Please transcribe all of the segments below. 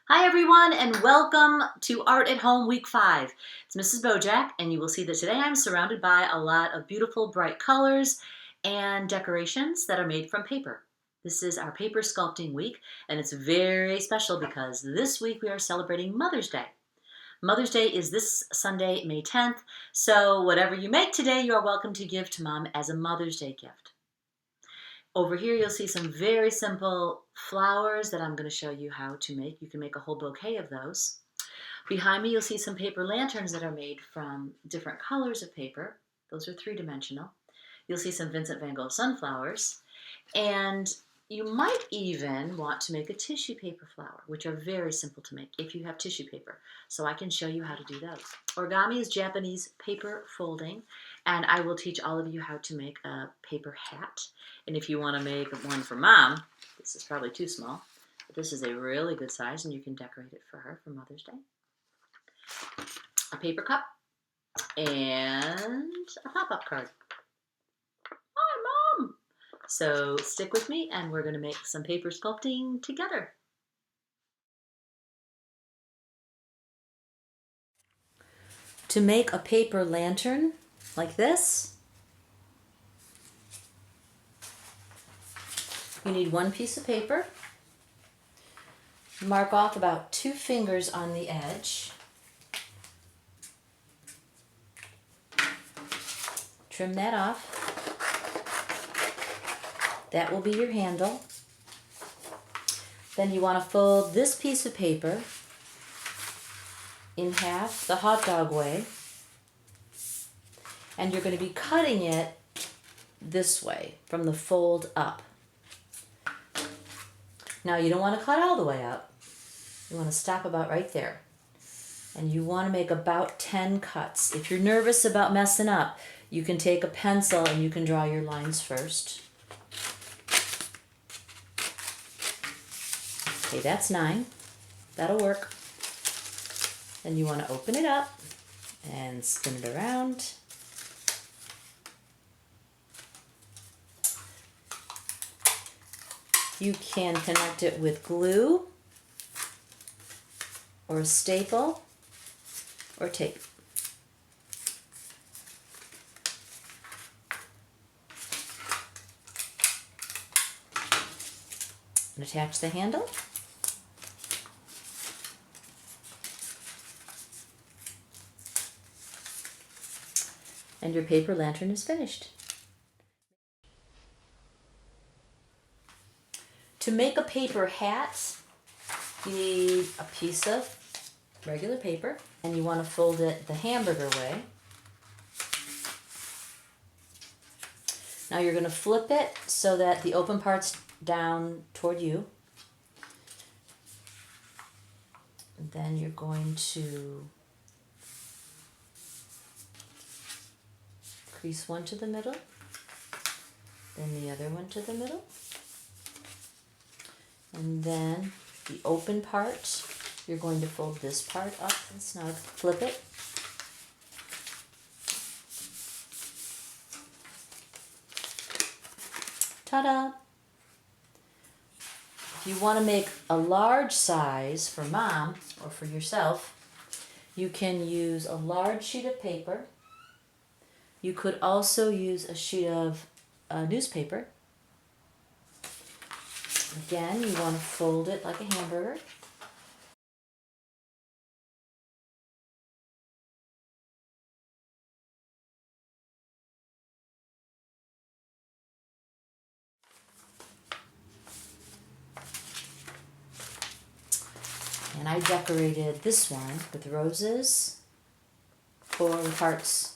Hi everyone and welcome to Art at Home Week 5. It's Mrs. Bojack and you will see that today I'm surrounded by a lot of beautiful bright colors and decorations that are made from paper. This is our paper sculpting week and it's very special because this week we are celebrating Mother's Day. Mother's Day is this Sunday, May 10th, so whatever you make today you are welcome to give to Mom as a Mother's Day gift. Over here you'll see some very simple flowers that I'm going to show you how to make. You can make a whole bouquet of those. Behind me you'll see some paper lanterns that are made from different colors of paper. Those are three-dimensional. You'll see some Vincent van Gogh sunflowers. And you might even want to make a tissue paper flower, which are very simple to make if you have tissue paper. So I can show you how to do those. Origami is Japanese paper folding, and I will teach all of you how to make a paper hat. And if you want to make one for Mom, this is probably too small, but this is a really good size, and you can decorate it for her for Mother's Day. A paper cup and a pop-up card. Hi, Mom! So stick with me and we're going to make some paper sculpting together. To make a paper lantern like this, you need one piece of paper. Mark off about 2 fingers on the edge. Trim that off. That will be your handle. Then you want to fold this piece of paper in half, the hot dog way. And you're going to be cutting it this way, from the fold up. Now you don't want to cut all the way up. You want to stop about right there. And you want to make about 10 cuts. If you're nervous about messing up, you can take a pencil and you can draw your lines first. Okay, that's 9. That'll work. Then you want to open it up and spin it around. You can connect it with glue or a staple or tape. And attach the handle. And your paper lantern is finished. To make a paper hat, you need a piece of regular paper, and you want to fold it the hamburger way. Now you're going to flip it so that the open part's down toward you. And then you're going to crease one to the middle, then the other one to the middle. And then the open part, you're going to fold this part up and snug. Flip it. Ta-da! If you want to make a large size for Mom or for yourself, you can use a large sheet of paper. You could also use a sheet of newspaper. Again, you want to fold it like a hamburger. And I decorated this one with roses for the hearts.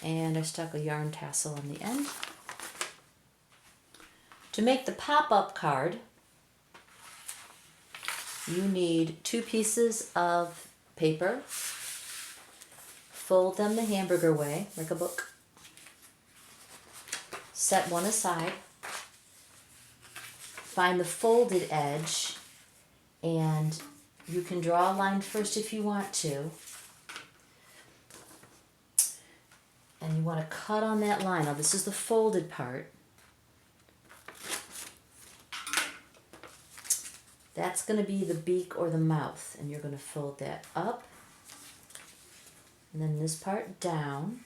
And I stuck a yarn tassel on the end. To make the pop-up card, you need 2 pieces of paper. Fold them the hamburger way, like a book. Set one aside. Find the folded edge, and you can draw a line first if you want to. And you want to cut on that line. Now this is the folded part. That's going to be the beak or the mouth, and you're going to fold that up, and then this part down.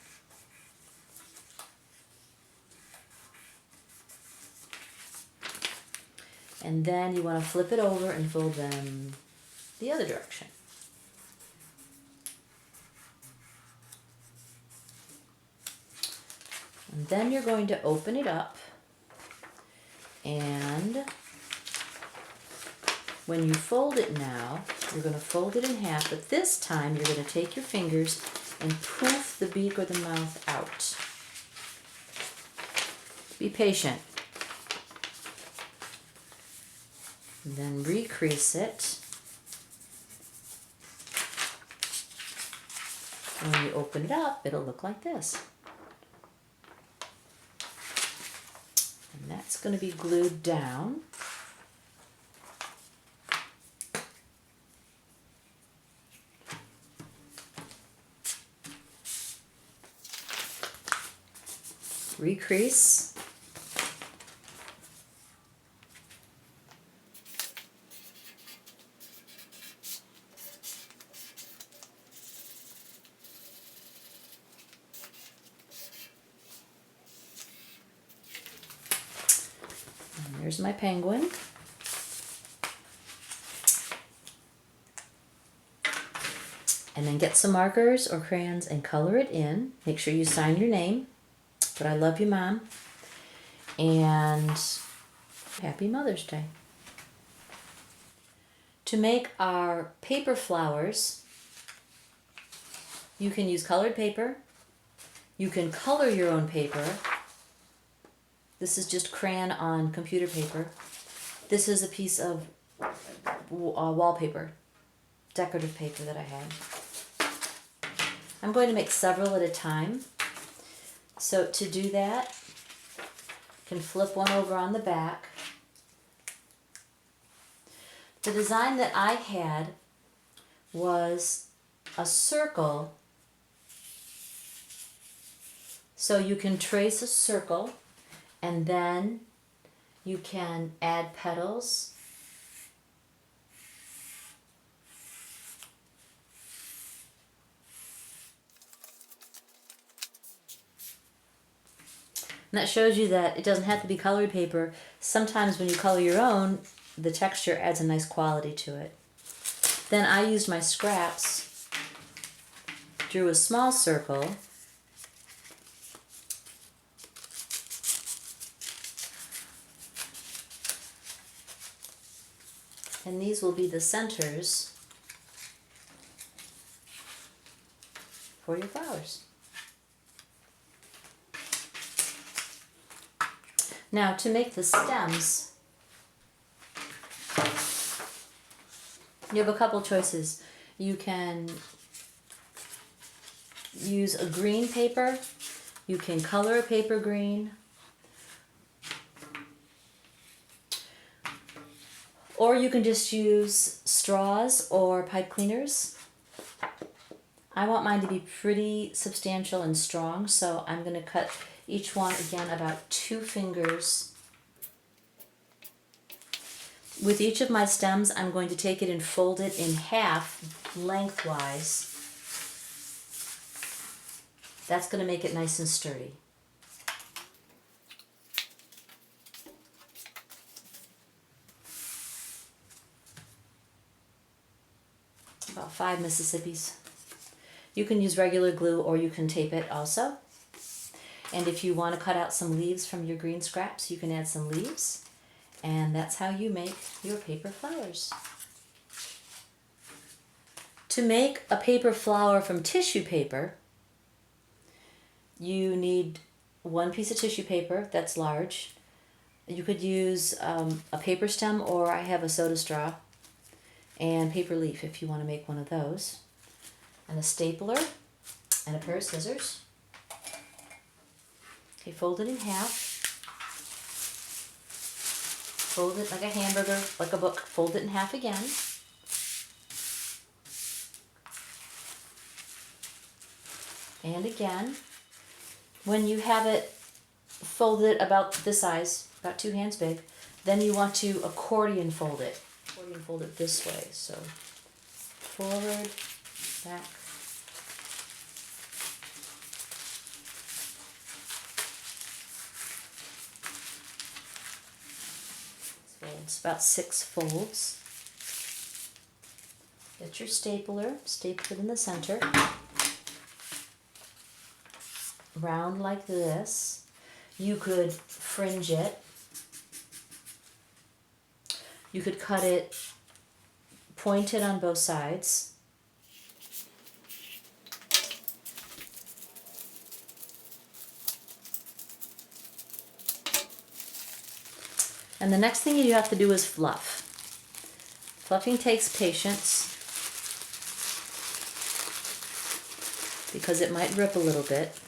And then you want to flip it over and fold them the other direction. And then you're going to open it up, and when you fold it now, you're going to fold it in half, but this time you're going to take your fingers and poof the beak or the mouth out. Be patient. And then recrease it. And when you open it up, it'll look like this. And that's going to be glued down. Recrease. And there's my penguin. And then get some markers or crayons and color it in. Make sure you sign your name. But I love you, Mom. And happy Mother's Day. To make our paper flowers, you can use colored paper. You can color your own paper. This is just crayon on computer paper. This is a piece of wallpaper, decorative paper that I have. I'm going to make several at a time. So to do that, you can flip one over on the back. The design that I had was a circle. So you can trace a circle and then you can add petals. And that shows you that it doesn't have to be colored paper. Sometimes when you color your own, the texture adds a nice quality to it. Then I used my scraps, drew a small circle, and these will be the centers for your flowers. Now to make the stems, you have a couple choices. You can use a green paper, you can color a paper green, or you can just use straws or pipe cleaners. I want mine to be pretty substantial and strong, so I'm going to cut each one again about 2 fingers. With each of my stems, I'm going to take it and fold it in half lengthwise. That's going to make it nice and sturdy. About 5 Mississippis. You can use regular glue or you can tape it also. And if you want to cut out some leaves from your green scraps, you can add some leaves. And that's how you make your paper flowers. To make a paper flower from tissue paper, you need 1 piece of tissue paper that's large. You could use a paper stem, or I have a soda straw, and paper leaf if you want to make one of those. And a stapler and a pair of scissors. Okay, fold it in half. Fold it like a hamburger, like a book. Fold it in half again. And again. When you have it folded about this size, about 2 hands big, then you want to accordion fold it. Or you can fold it this way, so forward, back. Folds, about 6 folds. Get your stapler, staple it in the center. Round like this. You could fringe it. You could cut it pointed on both sides. And the next thing you have to do is fluff. Fluffing takes patience because it might rip a little bit.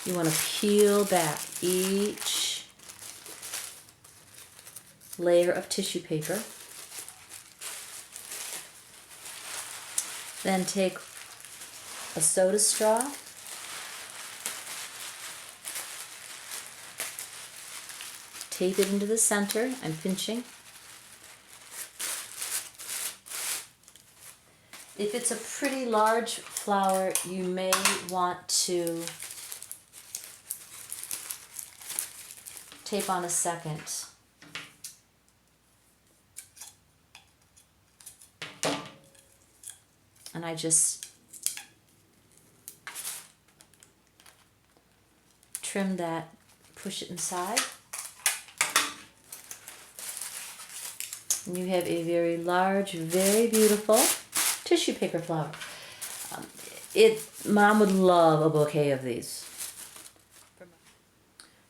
You want to peel back each layer of tissue paper. Then take a soda straw, tape it into the center. I'm pinching. If it's a pretty large flower, you may want to tape on a second. And I just trim that, push it inside. And you have a very large, very beautiful tissue paper flower. Mom would love a bouquet of these.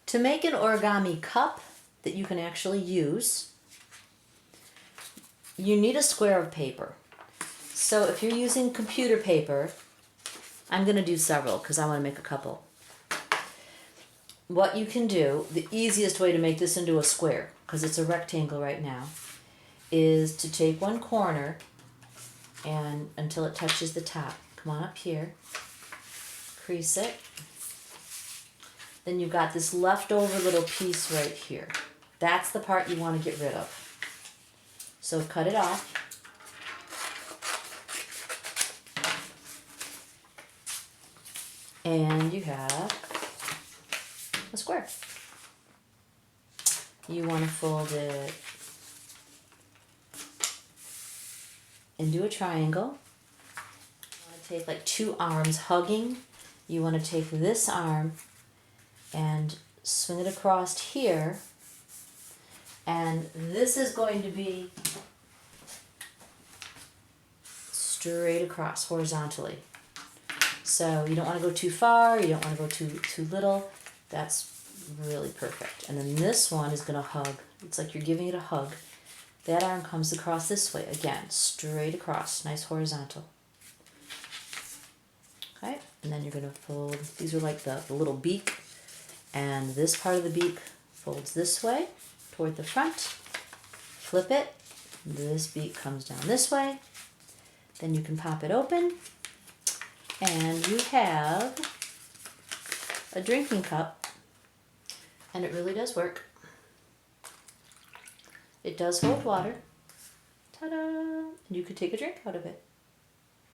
To make an origami cup that you can actually use, you need a square of paper. So if you're using computer paper, I'm going to do several because I want to make a couple. What you can do, the easiest way to make this into a square, because it's a rectangle right now, is to take one corner and until it touches the top. Come on up here, crease it. Then you've got this leftover little piece right here. That's the part you want to get rid of. So cut it off. And you have a square. You want to fold it into a triangle. You want to take like 2 arms hugging. You want to take this arm and swing it across here. And this is going to be straight across horizontally. So you don't want to go too far, you don't want to go too little. That's really perfect. And then this one is going to hug. It's like you're giving it a hug. That arm comes across this way. Again, straight across. Nice horizontal. Okay, and then you're going to fold. These are like the little beak. And this part of the beak folds this way toward the front. Flip it. This beak comes down this way. Then you can pop it open. And you have a drinking cup, and it really does work. It does hold water. Ta-da! And you could take a drink out of it.